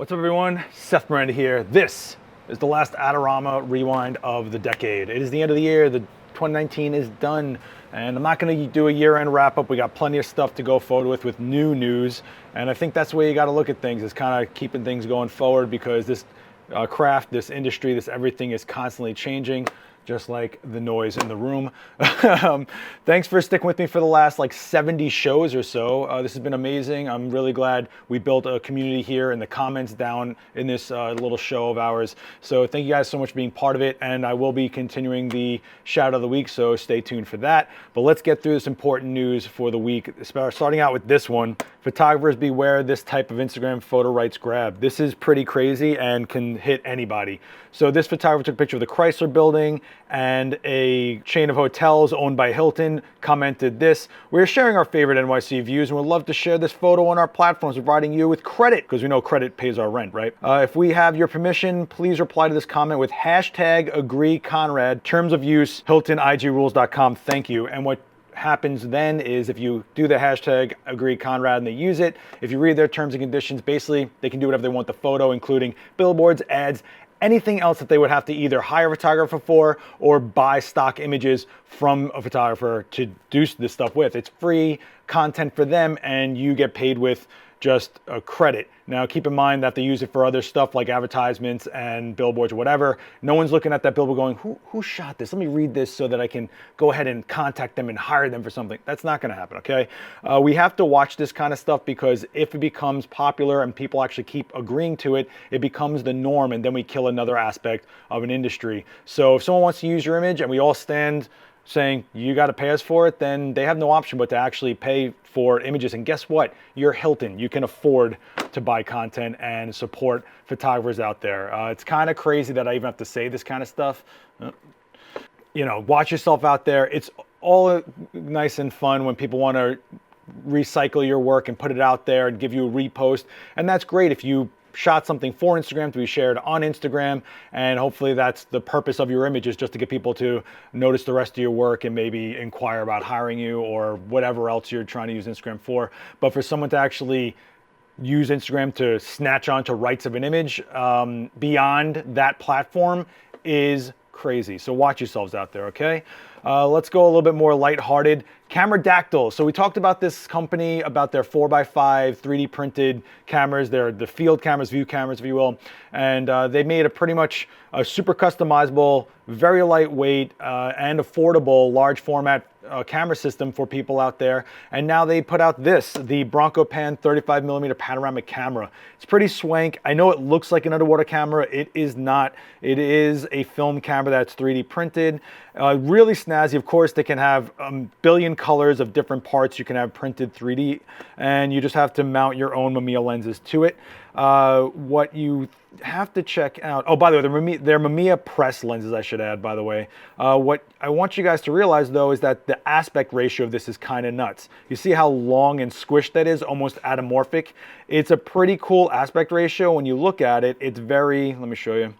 What's up, everyone? Seth Miranda here. This is the last Adorama rewind of the decade. It is the end of the year. The 2019 is done, and I'm not going to do a year-end wrap-up. We got plenty of stuff to go forward with new news, and I think that's the way you got to look at things, is kind of keeping things going forward, because this craft, this industry, this everything is constantly changing, just like the noise in the room. Thanks for sticking with me for the last 70 shows or so. This has been amazing. I'm really glad we built a community here in the comments down in this little show of ours. So thank you guys so much for being part of it, and I will be continuing the shout of the week, so stay tuned for that. But let's get through this important news for the week, starting out with this one. Photographers beware this type of Instagram photo rights grab. This is pretty crazy and can hit anybody. So this photographer took a picture of the Chrysler building, and a chain of hotels owned by Hilton commented this: "We're sharing our favorite NYC views and would love to share this photo on our platforms, providing you with credit," because we know credit pays our rent, right? "If we have your permission, please reply to this comment with #AgreeConrad, terms of use, HiltonIGrules.com, thank you." And what happens then is, if you do the #AgreeConrad and they use it, if you read their terms and conditions, basically they can do whatever they want the photo, including billboards, ads, anything else that they would have to either hire a photographer for or buy stock images from a photographer to do this stuff with. It's free content for them, and you get paid with just a credit. Now, keep in mind that they use it for other stuff like advertisements and billboards or whatever. No one's looking at that billboard going, who shot this? Let me read this so that I can go ahead and contact them and hire them for something. That's not gonna happen, okay? We have to watch this kind of stuff, because if it becomes popular and people actually keep agreeing to it, it becomes the norm, and then we kill another aspect of an industry. So if someone wants to use your image and we all stand saying you got to pay us for it, then they have no option but to actually pay for images. And guess what? You're Hilton. You can afford to buy content and support photographers out there. It's kind of crazy that I even have to say this kind of stuff. You know, watch yourself out there. It's all nice and fun when people want to recycle your work and put it out there and give you a repost. And that's great if you shot something for Instagram to be shared on Instagram, and hopefully that's the purpose of your image, is just to get people to notice the rest of your work and maybe inquire about hiring you or whatever else you're trying to use Instagram for. But for someone to actually use Instagram to snatch onto rights of an image beyond that platform is crazy. So watch yourselves out there, okay? Let's go a little bit more lighthearted. Cameradactyl. So we talked about this company, about their 4x5 3D printed cameras. They're the field cameras, view cameras, if you will. And they made a pretty much a super customizable, very lightweight and affordable large format camera system for people out there. And now they put out this, the Bronco Pen 35mm panoramic camera. It's pretty swank. I know it looks like an underwater camera. It is not. It is a film camera that's 3D printed. Really snazzy. Of course, they can have a billion colors of different parts. You can have printed 3D, and you just have to mount your own Mamiya lenses to it. What you have to check out, oh, by the way, they're Mamiya press lenses, I should add, by the way. What I want you guys to realize, though, is that the aspect ratio of this is kind of nuts. You see how long and squished that is, almost anamorphic? It's a pretty cool aspect ratio. When you look at it, it's very, let me show you.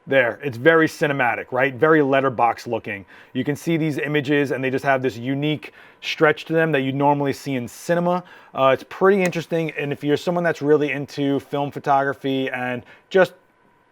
There, it's very cinematic, right? Very letterbox looking. You can see these images, and they just have this unique stretch to them that you normally see in cinema. It's pretty interesting, and if you're someone that's really into film photography and just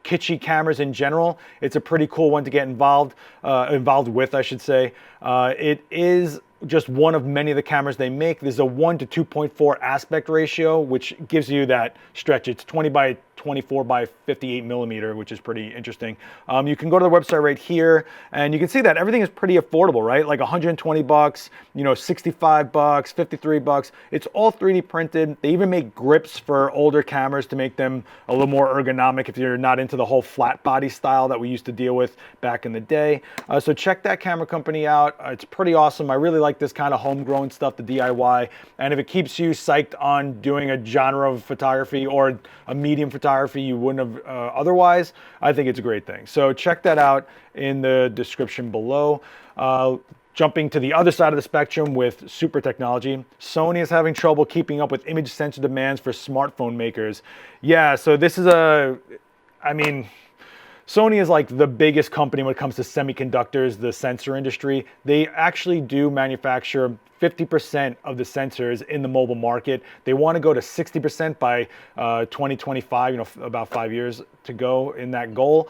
kitschy cameras in general, it's a pretty cool one to get involved with, I should say. It is just one of many of the cameras they make. There's a 1 to 2.4 aspect ratio, which gives you that stretch. It's 20 by 24 by 58 millimeter, which is pretty interesting. You can go to the website right here, and you can see that everything is pretty affordable, right? Like 120 bucks, you know, 65 bucks, 53 bucks. It's all 3D printed. They even make grips for older cameras to make them a little more ergonomic if you're not into the whole flat body style that we used to deal with back in the day. So check that camera company out. It's pretty awesome. I really like this kind of homegrown stuff, the DIY. And if it keeps you psyched on doing a genre of photography or a medium photography you wouldn't have otherwise, I think it's a great thing. So check that out in the description below. Jumping to the other side of the spectrum with super technology, Sony is having trouble keeping up with image sensor demands for smartphone makers. Yeah, so this is Sony is like the biggest company when it comes to semiconductors, the sensor industry. They actually do manufacture 50% of the sensors in the mobile market. They want to go to 60% by 2025, about 5 years to go in that goal.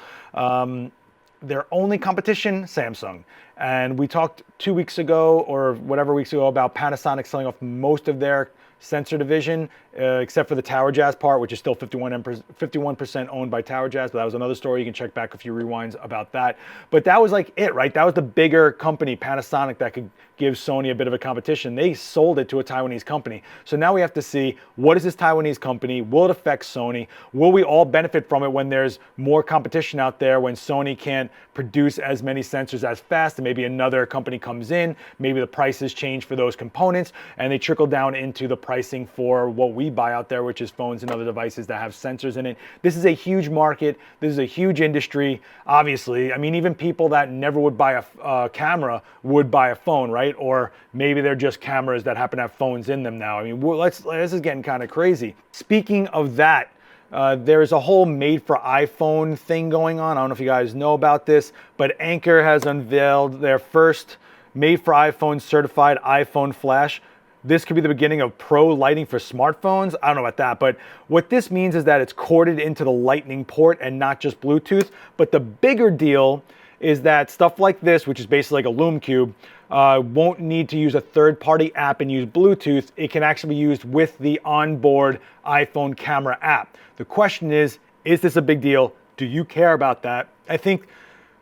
Their only competition, Samsung. And we talked 2 weeks ago or whatever weeks ago about Panasonic selling off most of their sensor division, except for the Tower Jazz part, which is still 51% owned by Tower Jazz, but that was another story. You can check back a few rewinds about that. But that was like it, right? That was the bigger company, Panasonic, that could give Sony a bit of a competition. They sold it to a Taiwanese company. So now we have to see, what is this Taiwanese company? Will it affect Sony? Will we all benefit from it when there's more competition out there, when Sony can't produce as many sensors as fast, and maybe another company comes in, maybe the prices change for those components, and they trickle down into the pricing for what we buy out there, which is phones and other devices that have sensors in it. This is a huge market. This is a huge industry, obviously. I mean, even people that never would buy a camera would buy a phone, right? Or maybe they're just cameras that happen to have phones in them now. I mean, this is getting kind of crazy. Speaking of that, there's a whole made for iPhone thing going on. I don't know if you guys know about this, but Anker has unveiled their first made for iPhone certified iPhone flash. This could be the beginning of pro lighting for smartphones. I don't know about that, but what this means is that it's corded into the lightning port and not just Bluetooth. But the bigger deal is that stuff like this, which is basically like a Lume Cube, won't need to use a third-party app and use Bluetooth. It can actually be used with the onboard iPhone camera app. The question is this a big deal? Do you care about that? I think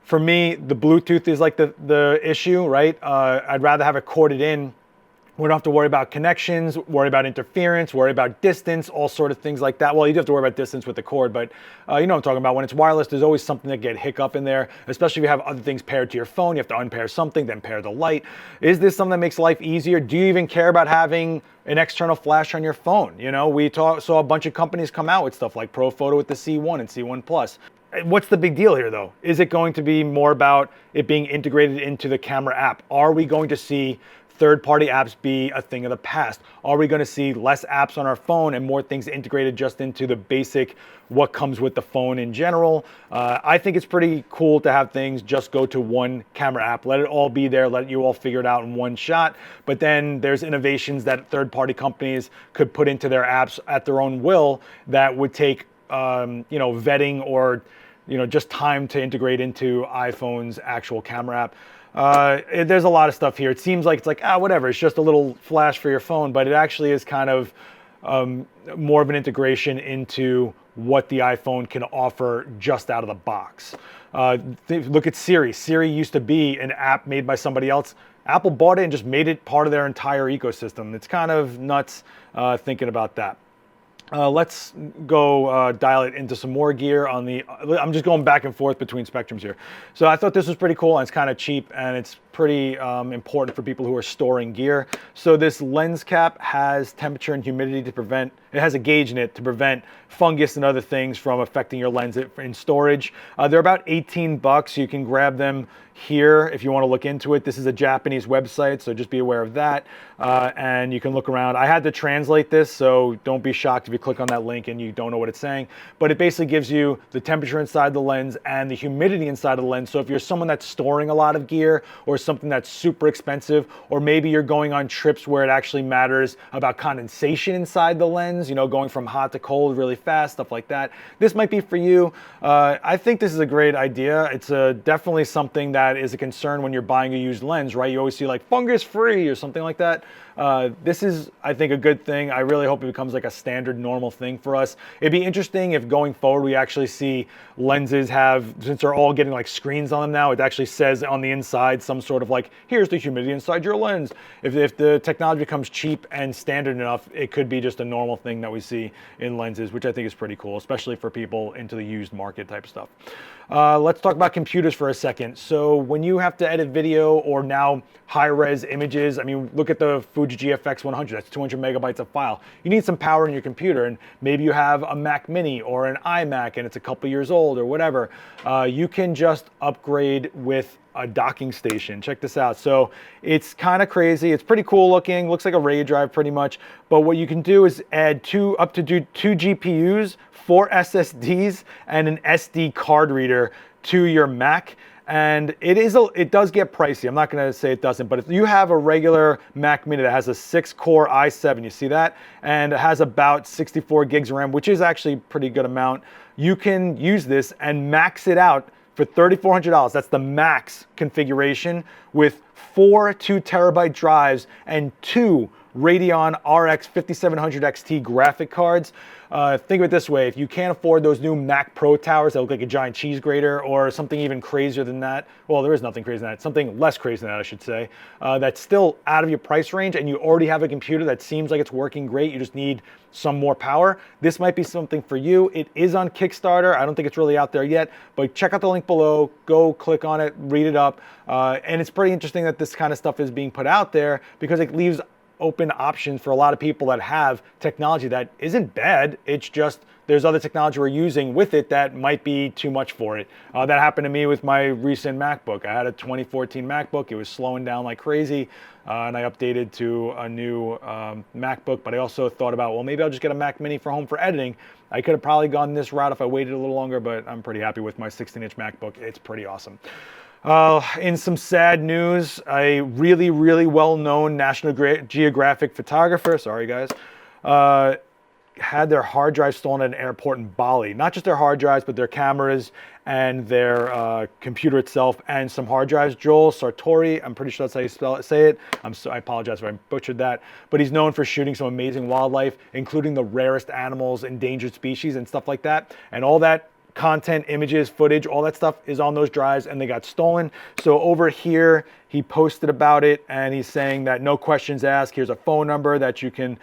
for me, the Bluetooth is like the issue, right? I'd rather have it corded in. We don't have to worry about connections, worry about interference, worry about distance, all sort of things like that. Well, you do have to worry about distance with the cord, but you know what I'm talking about. When it's wireless, there's always something that get hiccup in there, especially if you have other things paired to your phone. You have to unpair something, then pair the light. Is this something that makes life easier? Do you even care about having an external flash on your phone? You know, we saw a bunch of companies come out with stuff like ProPhoto with the C1 and C1 Plus. What's the big deal here, though? Is it going to be more about it being integrated into the camera app? Are we going to see third-party apps be a thing of the past? Are we going to see less apps on our phone and more things integrated just into the basic what comes with the phone in general? I think it's pretty cool to have things just go to one camera app. Let it all be there. Let you all figure it out in one shot. But then there's innovations that third-party companies could put into their apps at their own will that would take vetting or just time to integrate into iPhone's actual camera app. There's a lot of stuff here. It seems like it's like, whatever, it's just a little flash for your phone, but it actually is kind of more of an integration into what the iPhone can offer just out of the box. Look at Siri. Siri used to be an app made by somebody else. Apple bought it and just made it part of their entire ecosystem. It's kind of nuts thinking about that. Let's go dial it into some more gear on the, I'm just going back and forth between spectrums here. So I thought this was pretty cool, and it's kind of cheap, and it's pretty important for people who are storing gear. So this lens cap has temperature and humidity to prevent, it has a gauge in it to prevent fungus and other things from affecting your lens in storage. They're about 18 bucks. You can grab them here if you want to look into it. This is a Japanese website, so just be aware of that. And you can look around. I had to translate this, so don't be shocked if you click on that link and you don't know what it's saying. But it basically gives you the temperature inside the lens and the humidity inside of the lens. So if you're someone that's storing a lot of gear, or something that's super expensive, or maybe you're going on trips where it actually matters about condensation inside the lens, going from hot to cold really fast, stuff like that, this might be for you. I think this is a great idea. It's definitely something that is a concern when you're buying a used lens, right? You always see like fungus free or something like that. This is, I think, a good thing. I really hope it becomes like a standard normal thing for us. It'd be interesting if going forward we actually see lenses have, since they're all getting like screens on them now, it actually says on the inside some sort of like, here's the humidity inside your lens. If the technology becomes cheap and standard enough, it could be just a normal thing that we see in lenses, which I think is pretty cool, especially for people into the used market type stuff. Let's talk about computers for a second. So when you have to edit video or now high-res images, I mean, look at the Fuji GFX 100, that's 200 megabytes of file. You need some power in your computer, and maybe you have a Mac Mini or an iMac and it's a couple years old or whatever. You can just upgrade with a docking station. Check this out. So it's kind of crazy. It's pretty cool looking. Looks like a RAID drive pretty much. But what you can do is add up to two GPUs, 4 SSDs, and an SD card reader to your Mac. And it does get pricey. I'm not going to say it doesn't, but if you have a regular Mac Mini that has a 6-core i7, you see that, and it has about 64 gigs of RAM, which is actually a pretty good amount, you can use this and max it out for $3,400. That's the max configuration with 4 2TB drives and 2 Radeon RX 5700 XT graphic cards. Think of it this way, if you can't afford those new Mac Pro towers that look like a giant cheese grater, or something even crazier than that, well, there is nothing crazy than that, something less crazy than that, I should say, that's still out of your price range, and you already have a computer that seems like it's working great, you just need some more power, this might be something for you. It is on Kickstarter. I don't think it's really out there yet, but check out the link below, go click on it, read it up, and it's pretty interesting that this kind of stuff is being put out there, because it leaves open options for a lot of people that have technology that isn't bad. It's just there's other technology we're using with it that might be too much for it. That happened to me with my recent MacBook. I had a 2014 MacBook. It was slowing down like crazy, and I updated to a new MacBook, but I also thought about, well, maybe I'll just get a Mac Mini for home for editing. I could have probably gone this route if I waited a little longer, but I'm pretty happy with my 16-inch MacBook. It's pretty awesome. In some sad news, a really, really well-known National Geographic photographer, sorry guys, had their hard drive stolen at an airport in Bali. Not just their hard drives, but their cameras and their computer itself, and some hard drives. Joel Sartori, I'm pretty sure that's how you say it. I apologize if I butchered that. But he's known for shooting some amazing wildlife, including the rarest animals, endangered species, and stuff like that. And all that content, images, footage, all that stuff is on those drives, and they got stolen. So over here, he posted about it, and he's saying that no questions asked. Here's a phone number that you can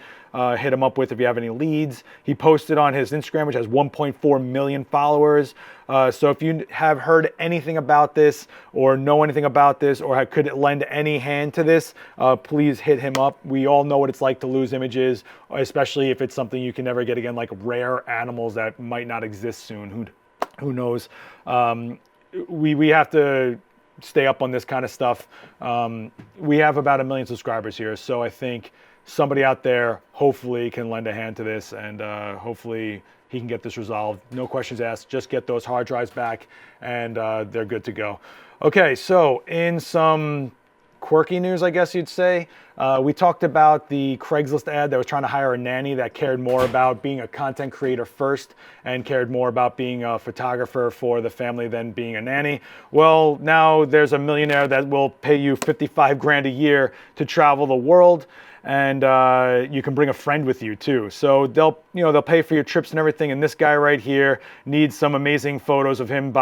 hit him up with if you have any leads. He posted on his Instagram, which has 1.4 million followers. So if you have heard anything about this, or know anything about this, or could lend any hand to this, please hit him up. We all know what it's like to lose images, especially if it's something you can never get again, like rare animals that might not exist soon. Who knows? We have to stay up on this kind of stuff. We have about 1 million subscribers here, so I think somebody out there hopefully can lend a hand to this, and hopefully he can get this resolved. No questions asked, just get those hard drives back, and they're good to go. Okay, so in some quirky news, I guess you'd say, we talked about the Craigslist ad that was trying to hire a nanny that cared more about being a content creator first and cared more about being a photographer for the family than being a nanny. Well, now there's a millionaire that will pay you 55 grand a year to travel the world, and you can bring a friend with you too. So they'll pay for your trips and everything. And this guy right here needs some amazing photos of him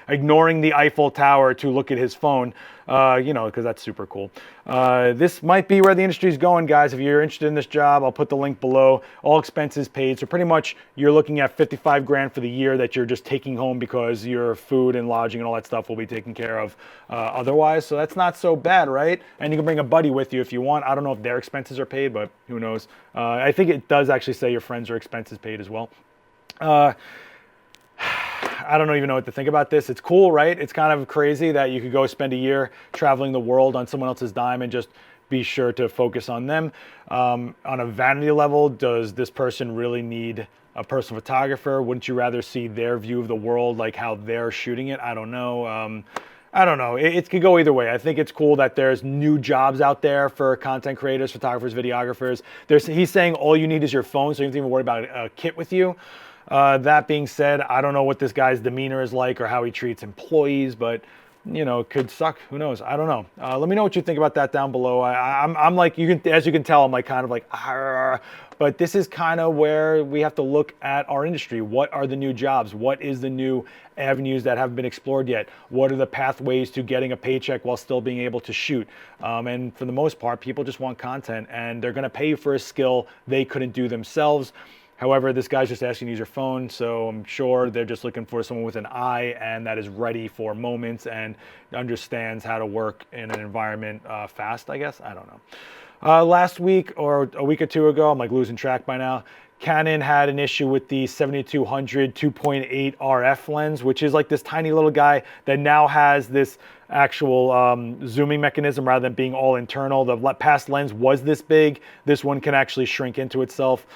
ignoring the Eiffel Tower to look at his phone. Because that's super cool. This might be where the industry is going, guys. If you're interested in this job, I'll put the link below. All expenses paid. So pretty much you're looking at 55 grand for the year that you're just taking home, because your food and lodging and all that stuff will be taken care of otherwise. So that's not so bad, right? And you can bring a buddy with you if you want. I don't know if their expenses are paid, but who knows? I think it does actually say your friends are expenses paid as well. I don't even know what to think about this. It's cool, right? It's kind of crazy that you could go spend a year traveling the world on someone else's dime and just be sure to focus on them. On a vanity level, does this person really need a personal photographer? Wouldn't you rather see their view of the world, like how they're shooting it? I don't know. It could go either way. I think it's cool that there's new jobs out there for content creators, photographers, videographers. He's saying all you need is your phone, so you don't even worry about a kit with you. That being said, I don't know what this guy's demeanor is like or how he treats employees, but it could suck. Who knows? I don't know. Let me know what you think about that down below. I'm like, as you can tell, I'm like kind of like, argh. But this is kind of where we have to look at our industry. What are the new jobs? What is the new avenues that haven't been explored yet? What are the pathways to getting a paycheck while still being able to shoot? And for the most part, people just want content, and they're going to pay you for a skill they couldn't do themselves. However, this guy's just asking to use your phone, so I'm sure they're just looking for someone with an eye and that is ready for moments and understands how to work in an environment fast, I guess. I don't know. Last week or a week or two ago, I'm like losing track by now, Canon had an issue with the 7200 2.8 RF lens, which is like this tiny little guy that now has this actual zooming mechanism rather than being all internal. The past lens was this big. This one can actually shrink into itself,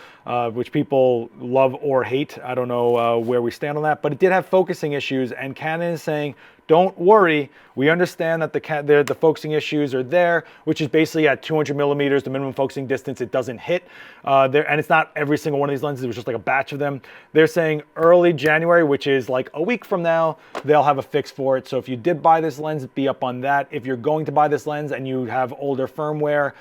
which people love or hate. I don't know where we stand on that, but it did have focusing issues, and Canon is saying, don't worry, we understand that the focusing issues are there, which is basically at 200 millimeters, the minimum focusing distance it doesn't hit. And it's not every single one of these lenses, it was just like a batch of them. They're saying early January, which is like a week from now, they'll have a fix for it. So if you did buy this lens, be up on that. If you're going to buy this lens and you have older firmware,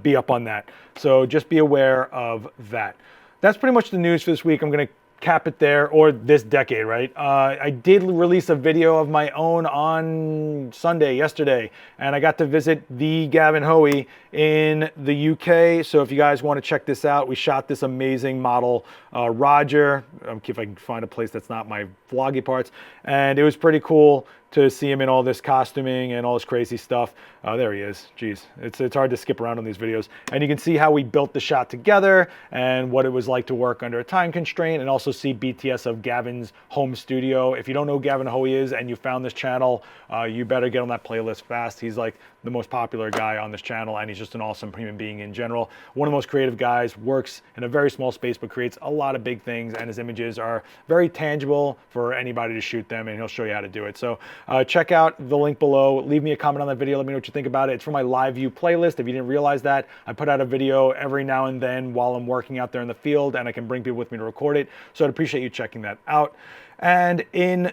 be up on that. So just be aware of that. That's pretty much the news for this week. I'm going to cap it there, or this decade, right? I did release a video of my own on Sunday, yesterday, and I got to visit the Gavin Hoey in the UK. So if you guys want to check this out, we shot this amazing model, Roger. If I can find a place that's not my vloggy parts. And it was pretty cool to see him in all this costuming and all this crazy stuff. There he is. Jeez, it's hard to skip around on these videos. And you can see how we built the shot together and what it was like to work under a time constraint, and also see BTS of Gavin's home studio. If you don't know who Gavin Hoey is and you found this channel, you better get on that playlist fast. He's like the most popular guy on this channel, and he's just an awesome human being in general. One of the most creative guys, works in a very small space but creates a lot of big things, and his images are very tangible for anybody to shoot them, and he'll show you how to do it. So check out the link below. Leave me a comment on that video. Let me know what you think about it. It's for my live view playlist. If you didn't realize that, I put out a video every now and then while I'm working out there in the field, and I can bring people with me to record it. So I'd appreciate you checking that out. And in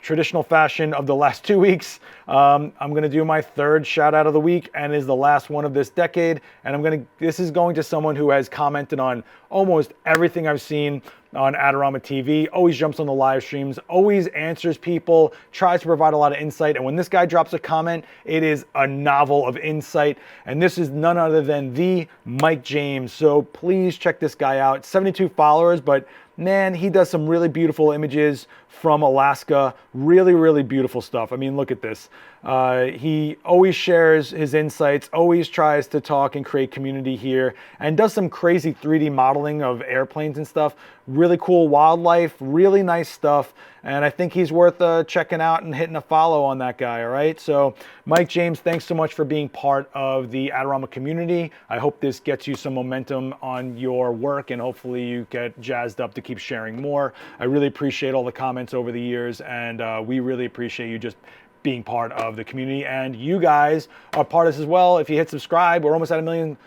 traditional fashion of the last 2 weeks, I'm going to do my third shout out of the week, and is the last one of this decade. And this is going to someone who has commented on almost everything I've seen on Adorama TV, always jumps on the live streams, always answers people, tries to provide a lot of insight. And when this guy drops a comment, it is a novel of insight. And this is none other than the Mike James. So please check this guy out. 72 followers, but man, he does some really beautiful images from Alaska. Really, really beautiful stuff. I mean, look at this. He always shares his insights, always tries to talk and create community here, and does some crazy 3D modeling of airplanes and stuff. Really cool wildlife, really nice stuff. And I think he's worth checking out and hitting a follow on that guy, all right? So Mike James, thanks so much for being part of the Adorama community. I hope this gets you some momentum on your work, and hopefully you get jazzed up to keep sharing more. I really appreciate all the comments over the years, and we really appreciate you just being part of the community. And you guys are part of this as well. If you hit subscribe, we're almost at 1 million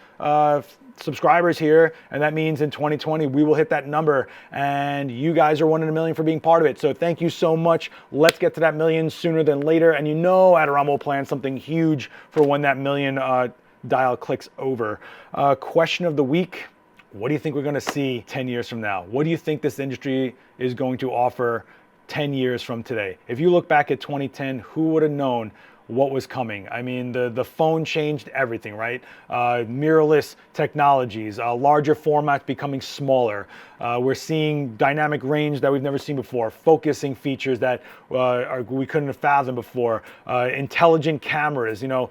subscribers here, and that means in 2020 we will hit that number, and you guys are 1 in a million for being part of it. So thank you so much. Let's get to that million sooner than later, and you know Adorama will plan something huge for when that million dial clicks over. Question of the week: what do you think we're going to see 10 years from now? What do you think this industry is going to offer 10 years from today? If you look back at 2010, who would have known what was coming? I mean, the phone changed everything, right? Mirrorless technologies, larger formats becoming smaller. We're seeing dynamic range that we've never seen before, focusing features that we couldn't have fathomed before, intelligent cameras, you know,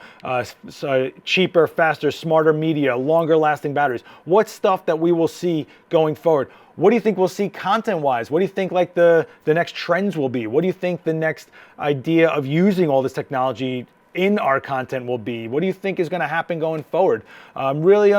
cheaper, faster, smarter media, longer lasting batteries. What's stuff that we will see going forward? What do you think we'll see content-wise? What do you think like the next trends will be? What do you think the next idea of using all this technology in our content will be? What do you think is going to happen going forward? I'm really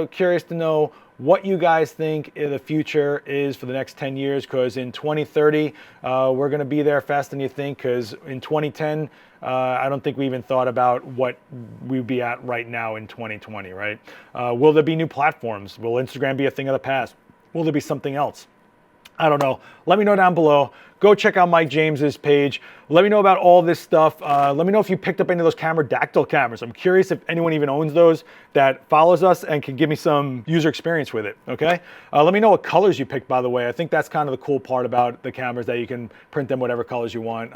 curious to know what you guys think the future is for the next 10 years, because in 2030, we're going to be there faster than you think, because in 2010, I don't think we even thought about what we'd be at right now in 2020, right? Will there be new platforms? Will Instagram be a thing of the past? Will there be something else? I don't know. Let me know down below. Go check out Mike James's page. Let me know about all this stuff. Let me know if you picked up any of those Cameradactyl cameras. I'm curious if anyone even owns those that follows us and can give me some user experience with it, okay? Let me know what colors you picked, by the way. I think that's kind of the cool part about the cameras, that you can print them whatever colors you want.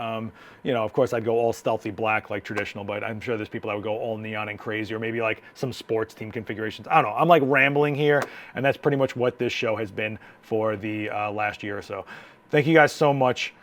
You know, of course, I'd go all stealthy black like traditional, but I'm sure there's people that would go all neon and crazy, or maybe like some sports team configurations. I don't know. I'm like rambling here, and that's pretty much what this show has been for the last year or so. Thank you guys so much.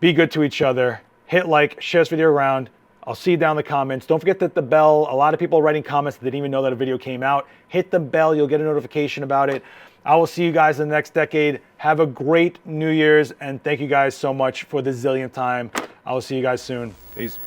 Be good to each other. Hit like, share this video around. I'll see you down in the comments. Don't forget that the bell, a lot of people are writing comments that didn't even know that a video came out. Hit the bell, you'll get a notification about it. I will see you guys in the next decade. Have a great New Year's, and thank you guys so much for the zillionth time. I will see you guys soon. Peace.